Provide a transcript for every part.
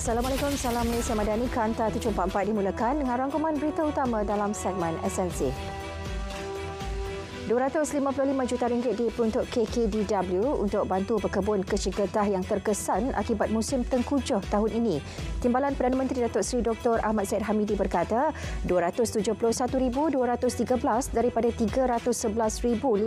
Assalamualaikum, salam Malaysia Madani. Kanta 744 dimulakan dengan rangkuman berita utama dalam segmen esensi. RM255 juta diperuntuk KKDW untuk bantu pekebun kecil getah yang terkesan akibat musim tengkujuh tahun ini. Timbalan Perdana Menteri Datuk Seri Dr. Ahmad Zahid Hamidi berkata, 271,213 daripada 311,596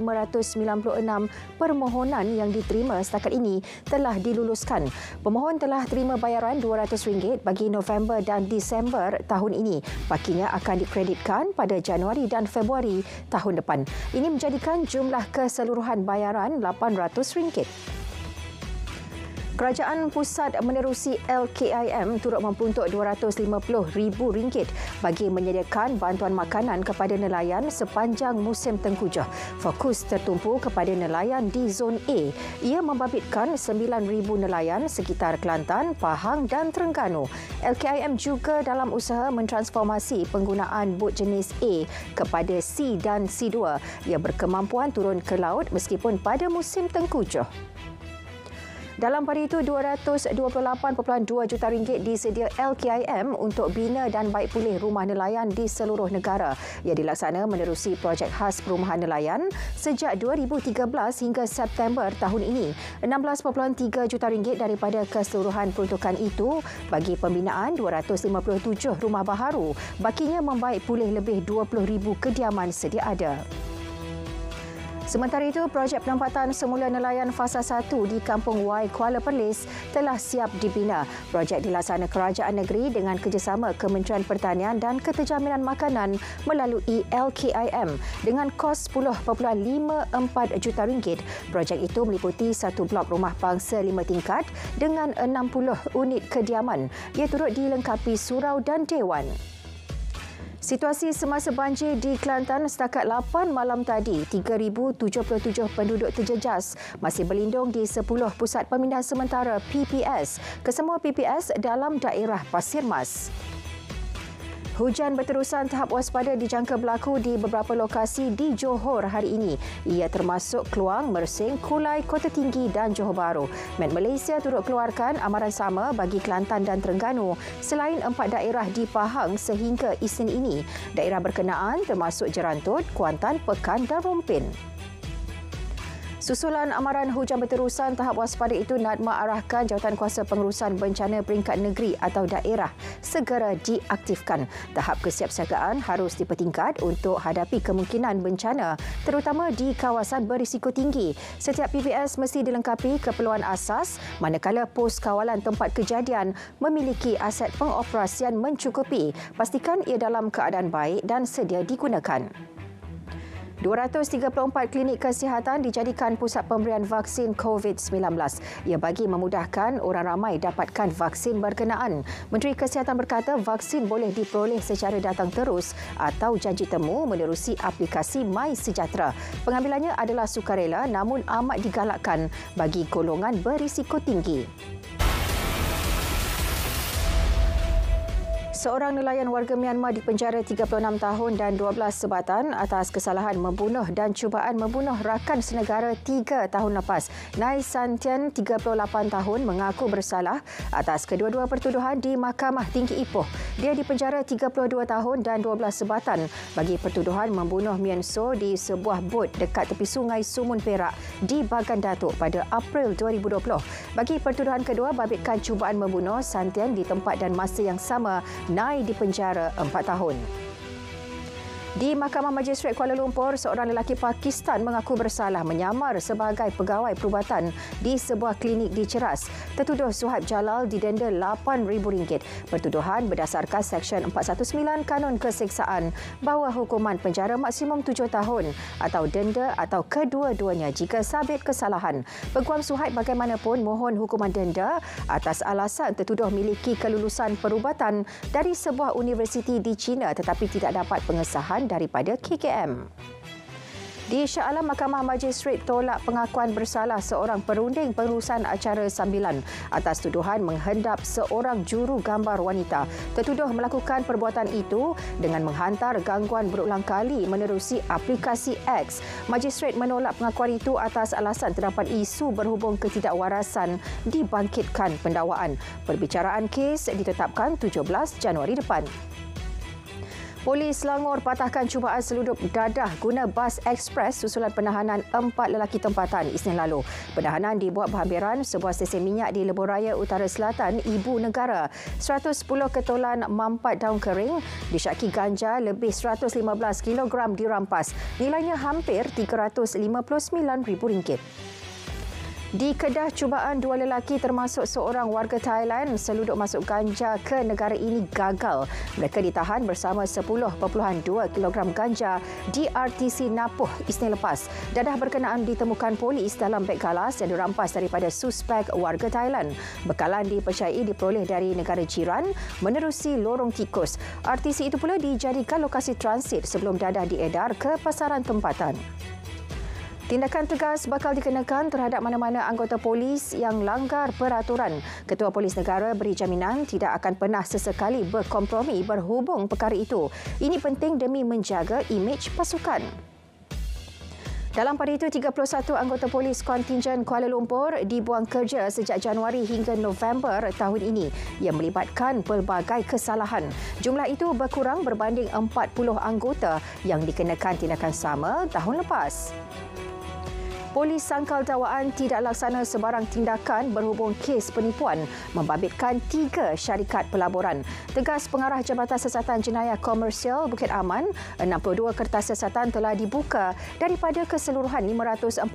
permohonan yang diterima setakat ini telah diluluskan. Pemohon telah terima bayaran RM200 bagi November dan Disember tahun ini. Bakinya akan dikreditkan pada Januari dan Februari tahun depan. Ini menjadikan jumlah keseluruhan bayaran RM800. Kerajaan Pusat menerusi LKIM turut memperuntuk RM250,000 bagi menyediakan bantuan makanan kepada nelayan sepanjang musim tengkujuh. Fokus tertumpu kepada nelayan di Zon A. Ia membabitkan 9,000 nelayan sekitar Kelantan, Pahang dan Terengganu. LKIM juga dalam usaha mentransformasi penggunaan bot jenis A kepada C dan C2. Ia berkemampuan turun ke laut meskipun pada musim tengkujuh. Dalam pada itu, RM228.2 juta disedia LKIM untuk bina dan baik pulih rumah nelayan di seluruh negara. Ia dilaksana menerusi projek khas perumahan nelayan sejak 2013 hingga September tahun ini. RM16.3 juta daripada keseluruhan peruntukan itu bagi pembinaan 257 rumah baharu. Bakinya membaik pulih lebih 20,000 kediaman sedia ada. Sementara itu, projek penempatan semula nelayan fasa 1 di Kampung Y, Kuala Perlis telah siap dibina. Projek dilaksana Kerajaan Negeri dengan kerjasama Kementerian Pertanian dan Keterjaminan Makanan melalui LKIM dengan kos RM10.54 juta. Projek itu meliputi satu blok rumah bangsa 5 tingkat dengan 60 unit kediaman. Ia turut dilengkapi surau dan dewan. Situasi semasa banjir di Kelantan setakat 8 malam tadi, 3,077 penduduk terjejas masih berlindung di 10 pusat pemindahan sementara PPS, kesemua PPS dalam daerah Pasir Mas. Hujan berterusan tahap waspada dijangka berlaku di beberapa lokasi di Johor hari ini. Ia termasuk Kluang, Mersing, Kulai, Kota Tinggi dan Johor Bahru. Met Malaysia turut keluarkan amaran sama bagi Kelantan dan Terengganu selain 4 daerah di Pahang sehingga Isnin ini. Daerah berkenaan termasuk Jerantut, Kuantan, Pekan dan Rompin. Susulan amaran hujan berterusan tahap waspada itu, NADMA arahkan Jawatankuasa Pengurusan Bencana Peringkat Negeri atau daerah segera diaktifkan. Tahap kesiapsiagaan harus dipertingkat untuk hadapi kemungkinan bencana terutama di kawasan berisiko tinggi. Setiap PPS mesti dilengkapi keperluan asas manakala pos kawalan tempat kejadian memiliki aset pengoperasian mencukupi. Pastikan ia dalam keadaan baik dan sedia digunakan. 234 klinik kesihatan dijadikan pusat pemberian vaksin COVID-19. Ia bagi memudahkan orang ramai dapatkan vaksin berkenaan. Menteri Kesihatan berkata vaksin boleh diperoleh secara datang terus atau janji temu menerusi aplikasi MySejahtera. Pengambilannya adalah sukarela namun amat digalakkan bagi golongan berisiko tinggi. Seorang nelayan warga Myanmar dipenjara 36 tahun dan 12 sebatan atas kesalahan membunuh dan cubaan membunuh rakan senegara 3 tahun lepas. Nai Santian, 38 tahun, mengaku bersalah atas kedua-dua pertuduhan di Mahkamah Tinggi Ipoh. Dia dipenjara 32 tahun dan 12 sebatan bagi pertuduhan membunuh Mien So di sebuah bot dekat tepi Sungai Sumun Perak di Bagan Datuk pada April 2020. Bagi pertuduhan kedua babitkan cubaan membunuh, Santian di tempat dan masa yang sama Nai dipenjara 4 tahun. Di Mahkamah Majistret Kuala Lumpur, seorang lelaki Pakistan mengaku bersalah menyamar sebagai pegawai perubatan di sebuah klinik di Ceras. Tertuduh Suhaib Jalal didenda RM8,000. Pertuduhan berdasarkan Seksyen 419 Kanun Keseksaan bahawa hukuman penjara maksimum 7 tahun atau denda atau kedua-duanya jika sabit kesalahan. Peguam Suhaib bagaimanapun mohon hukuman denda atas alasan tertuduh miliki kelulusan perubatan dari sebuah universiti di China tetapi tidak dapat pengesahan daripada KKM. Di Shah Alam, Mahkamah Majistret tolak pengakuan bersalah seorang perunding pengurusan acara sambilan atas tuduhan menghendap seorang juru gambar wanita. Tertuduh melakukan perbuatan itu dengan menghantar gangguan berulang kali menerusi aplikasi X. Majistret menolak pengakuan itu atas alasan terdapat isu berhubung ketidakwarasan dibangkitkan pendakwaan. Perbicaraan kes ditetapkan 17 Januari depan. Polis Selangor patahkan cubaan seludup dadah guna bas ekspres susulan penahanan 4 lelaki tempatan Isnin lalu. Penahanan dibuat berhampiran sebuah stesen minyak di Lebuh Raya Utara Selatan, Ibu Negara. 110 ketolan mampat daun kering, disyaki ganja lebih 115 kilogram dirampas. Nilainya hampir RM359,000. Di Kedah, cubaan dua lelaki termasuk seorang warga Thailand seluduk masuk ganja ke negara ini gagal. Mereka ditahan bersama 10.2 kilogram ganja di RTC Napuh Isnin lepas. Dadah berkenaan ditemukan polis dalam beg galas yang dirampas daripada suspek warga Thailand. Bekalan dipercayai diperoleh dari negara jiran menerusi lorong tikus. RTC itu pula dijadikan lokasi transit sebelum dadah diedar ke pasaran tempatan. Tindakan tegas bakal dikenakan terhadap mana-mana anggota polis yang langgar peraturan. Ketua Polis Negara beri jaminan tidak akan pernah sesekali berkompromi berhubung perkara itu. Ini penting demi menjaga imej pasukan. Dalam pada itu, 31 anggota polis kontingen Kuala Lumpur dibuang kerja sejak Januari hingga November tahun ini yang melibatkan pelbagai kesalahan. Jumlah itu berkurang berbanding 40 anggota yang dikenakan tindakan sama tahun lepas. Polis sangkal dakwaan tidak laksana sebarang tindakan berhubung kes penipuan membabitkan 3 syarikat pelaburan. Tegas Pengarah Jabatan Siasatan Jenayah Komersial Bukit Aman, 62 kertas siasatan telah dibuka daripada keseluruhan 547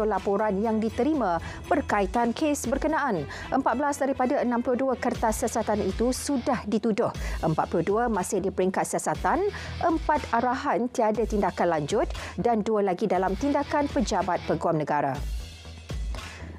laporan yang diterima berkaitan kes berkenaan. 14 daripada 62 kertas siasatan itu sudah dituduh. 42 masih di peringkat siasatan, 4 arahan tiada tindakan lanjut dan 2 lagi dalam tindakan pejabat peguam negara.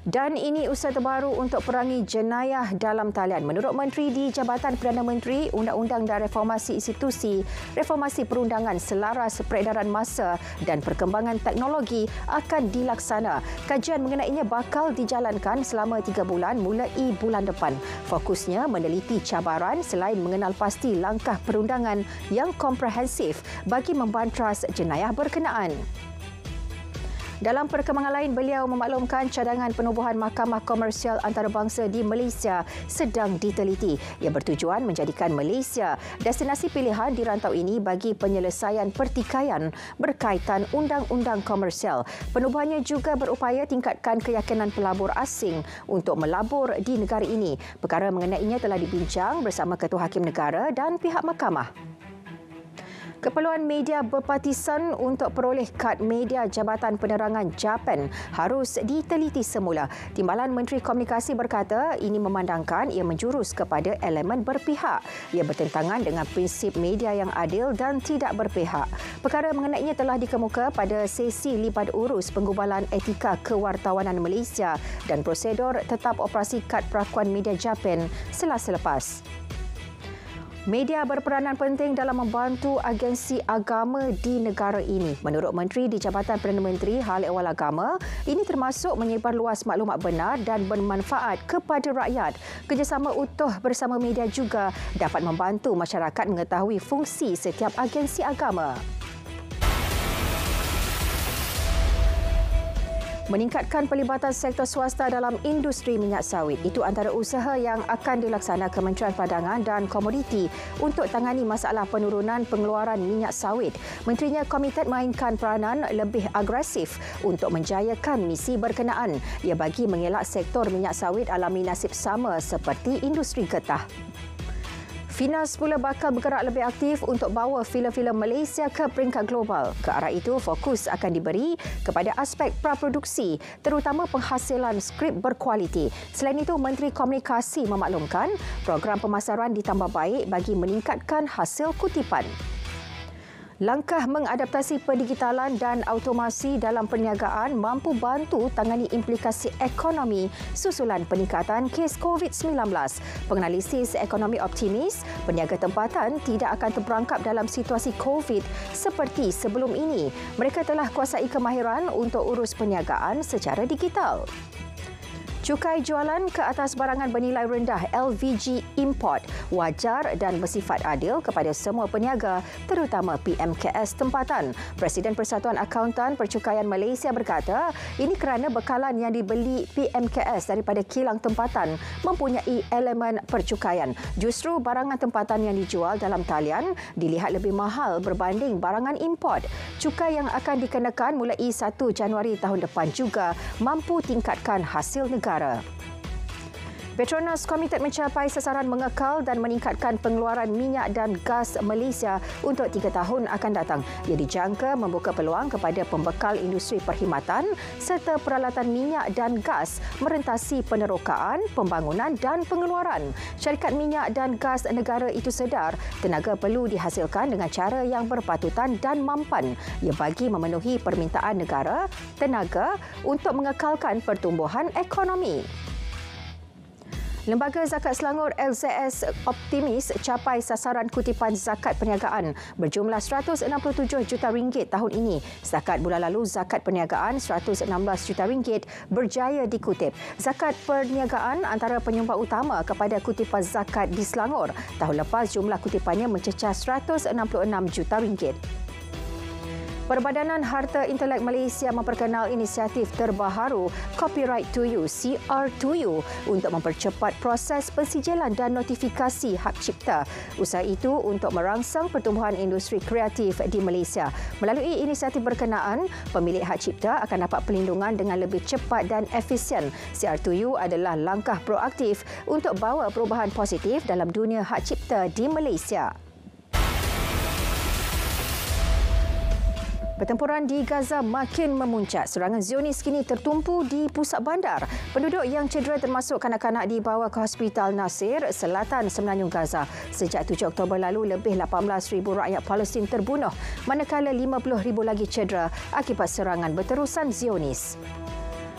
Dan ini usaha terbaru untuk perangi jenayah dalam talian. Menurut Menteri di Jabatan Perdana Menteri, Undang-Undang dan Reformasi Institusi, Reformasi Perundangan selaras peredaran masa dan perkembangan teknologi akan dilaksana. Kajian mengenainya bakal dijalankan selama 3 bulan mulai bulan depan. Fokusnya meneliti cabaran selain mengenal pasti langkah perundangan yang komprehensif bagi membantras jenayah berkenaan. Dalam perkembangan lain, beliau memaklumkan cadangan penubuhan Mahkamah Komersial Antarabangsa di Malaysia sedang diteliti. Ia bertujuan menjadikan Malaysia destinasi pilihan di rantau ini bagi penyelesaian pertikaian berkaitan undang-undang komersial. Penubuhannya juga berupaya tingkatkan keyakinan pelabur asing untuk melabur di negara ini. Perkara mengenainya telah dibincang bersama Ketua Hakim Negara dan pihak mahkamah. Keperluan media berpartisan untuk peroleh kad media Jabatan Penerangan Japan harus diteliti semula. Timbalan Menteri Komunikasi berkata ini memandangkan ia menjurus kepada elemen berpihak. Ia bertentangan dengan prinsip media yang adil dan tidak berpihak. Perkara mengenainya telah dikemuka pada sesi libat urus penggubalan etika kewartawanan Malaysia dan prosedur tetap operasi kad perakuan media Japan Selasa lepas. Media berperanan penting dalam membantu agensi agama di negara ini. Menurut Menteri di Jabatan Perdana Menteri Hal Ehwal Agama, ini termasuk menyebar luas maklumat benar dan bermanfaat kepada rakyat. Kerjasama utuh bersama media juga dapat membantu masyarakat mengetahui fungsi setiap agensi agama. Meningkatkan pelibatan sektor swasta dalam industri minyak sawit. Itu antara usaha yang akan dilaksana Kementerian Perdagangan dan Komoditi untuk tangani masalah penurunan pengeluaran minyak sawit. Menterinya komited mainkan peranan lebih agresif untuk menjayakan misi berkenaan. Ia bagi mengelak sektor minyak sawit alami nasib sama seperti industri getah. Finas pula bakal bergerak lebih aktif untuk bawa filem-filem Malaysia ke peringkat global. Ke arah itu, fokus akan diberi kepada aspek praproduksi, terutama penghasilan skrip berkualiti. Selain itu, Menteri Komunikasi memaklumkan program pemasaran ditambah baik bagi meningkatkan hasil kutipan. Langkah mengadaptasi pendigitalan dan automasi dalam perniagaan mampu bantu tangani implikasi ekonomi susulan peningkatan kes COVID-19. Penganalisis ekonomi optimis, peniaga tempatan tidak akan terperangkap dalam situasi COVID seperti sebelum ini. Mereka telah kuasai kemahiran untuk urus perniagaan secara digital. Cukai jualan ke atas barangan bernilai rendah LVG import wajar dan bersifat adil kepada semua peniaga, terutama PMKS tempatan. Presiden Persatuan Akauntan Percukaian Malaysia berkata, ini kerana bekalan yang dibeli PMKS daripada kilang tempatan mempunyai elemen percukaian. Justru barangan tempatan yang dijual dalam talian dilihat lebih mahal berbanding barangan import. Cukai yang akan dikenakan mulai 1 Januari tahun depan juga mampu tingkatkan hasil negara. Petronas komited mencapai sasaran mengekal dan meningkatkan pengeluaran minyak dan gas Malaysia untuk 3 tahun akan datang. Ia dijangka membuka peluang kepada pembekal industri perkhidmatan serta peralatan minyak dan gas merentasi penerokaan, pembangunan dan pengeluaran. Syarikat minyak dan gas negara itu sedar tenaga perlu dihasilkan dengan cara yang berpatutan dan mampan. Ia bagi memenuhi permintaan negara, tenaga untuk mengekalkan pertumbuhan ekonomi. Lembaga Zakat Selangor LZS optimis capai sasaran kutipan zakat perniagaan berjumlah RM167 juta tahun ini. Setakat bulan lalu, zakat perniagaan RM116 juta berjaya dikutip. Zakat perniagaan antara penyumbang utama kepada kutipan zakat di Selangor. Tahun lepas, jumlah kutipannya mencecah RM166 juta. Perbadanan Harta Intelek Malaysia memperkenal inisiatif terbaharu Copyright to You (CR2U) untuk mempercepat proses pensijilan dan notifikasi hak cipta. Usaha itu untuk merangsang pertumbuhan industri kreatif di Malaysia. Melalui inisiatif berkenaan, pemilik hak cipta akan dapat perlindungan dengan lebih cepat dan efisien. CR2U adalah langkah proaktif untuk bawa perubahan positif dalam dunia hak cipta di Malaysia. Pertempuran di Gaza makin memuncak. Serangan Zionis kini tertumpu di pusat bandar. Penduduk yang cedera termasuk kanak-kanak dibawa ke Hospital Nasir, selatan Semenanjung Gaza. Sejak 7 Oktober lalu, lebih 18,000 rakyat Palestin terbunuh, manakala 50,000 lagi cedera akibat serangan berterusan Zionis.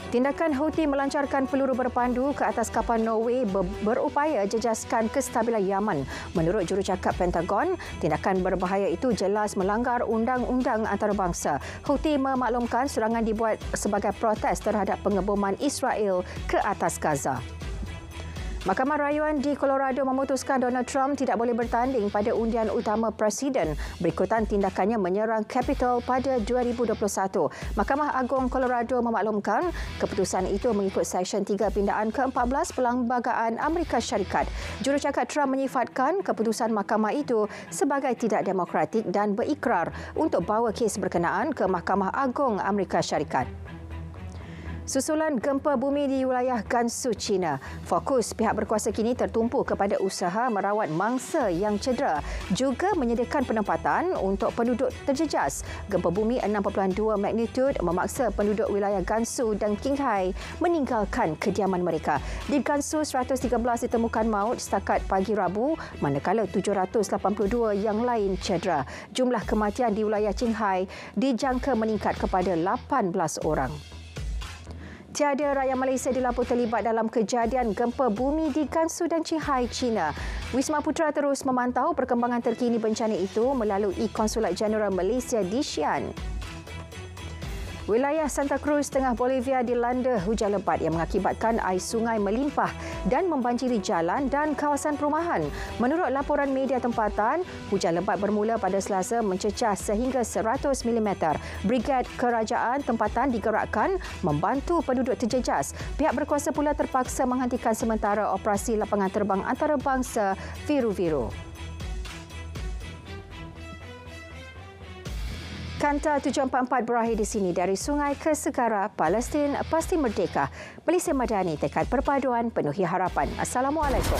Tindakan Houthi melancarkan peluru berpandu ke atas kapal Norway berupaya jejaskan kestabilan Yaman. Menurut jurucakap Pentagon, tindakan berbahaya itu jelas melanggar undang-undang antarabangsa. Houthi memaklumkan serangan dibuat sebagai protes terhadap pengeboman Israel ke atas Gaza. Mahkamah Rayuan di Colorado memutuskan Donald Trump tidak boleh bertanding pada undian utama Presiden berikutan tindakannya menyerang Capitol pada 2021. Mahkamah Agung Colorado memaklumkan keputusan itu mengikut Seksyen 3 Pindaan ke-14 Perlembagaan Amerika Syarikat. Jurucakap Trump menyifatkan keputusan mahkamah itu sebagai tidak demokratik dan berikrar untuk bawa kes berkenaan ke Mahkamah Agung Amerika Syarikat. Susulan gempa bumi di wilayah Gansu, China. Fokus pihak berkuasa kini tertumpu kepada usaha merawat mangsa yang cedera, juga menyediakan penempatan untuk penduduk terjejas. Gempa bumi 6.2 magnitud memaksa penduduk wilayah Gansu dan Qinghai meninggalkan kediaman mereka. Di Gansu, 113 ditemukan maut setakat pagi Rabu, manakala 782 yang lain cedera. Jumlah kematian di wilayah Qinghai dijangka meningkat kepada 18 orang. Tiada rakyat Malaysia dilaporkan terlibat dalam kejadian gempa bumi di Gansu dan Qinghai, China. Wisma Putra terus memantau perkembangan terkini bencana itu melalui Konsulat Jeneral Malaysia di Xi'an. Wilayah Santa Cruz, tengah Bolivia dilanda hujan lebat yang mengakibatkan air sungai melimpah dan membanjiri jalan dan kawasan perumahan. Menurut laporan media tempatan, hujan lebat bermula pada Selasa mencecah sehingga 100 mm. Brigad Kerajaan tempatan digerakkan membantu penduduk terjejas. Pihak berkuasa pula terpaksa menghentikan sementara operasi lapangan terbang antarabangsa Viru-Viru. Kanta 744 berakhir di sini. Dari sungai ke segara, Palestin pasti merdeka. Malaysia Madani, tekad perpaduan penuhi harapan. Assalamualaikum.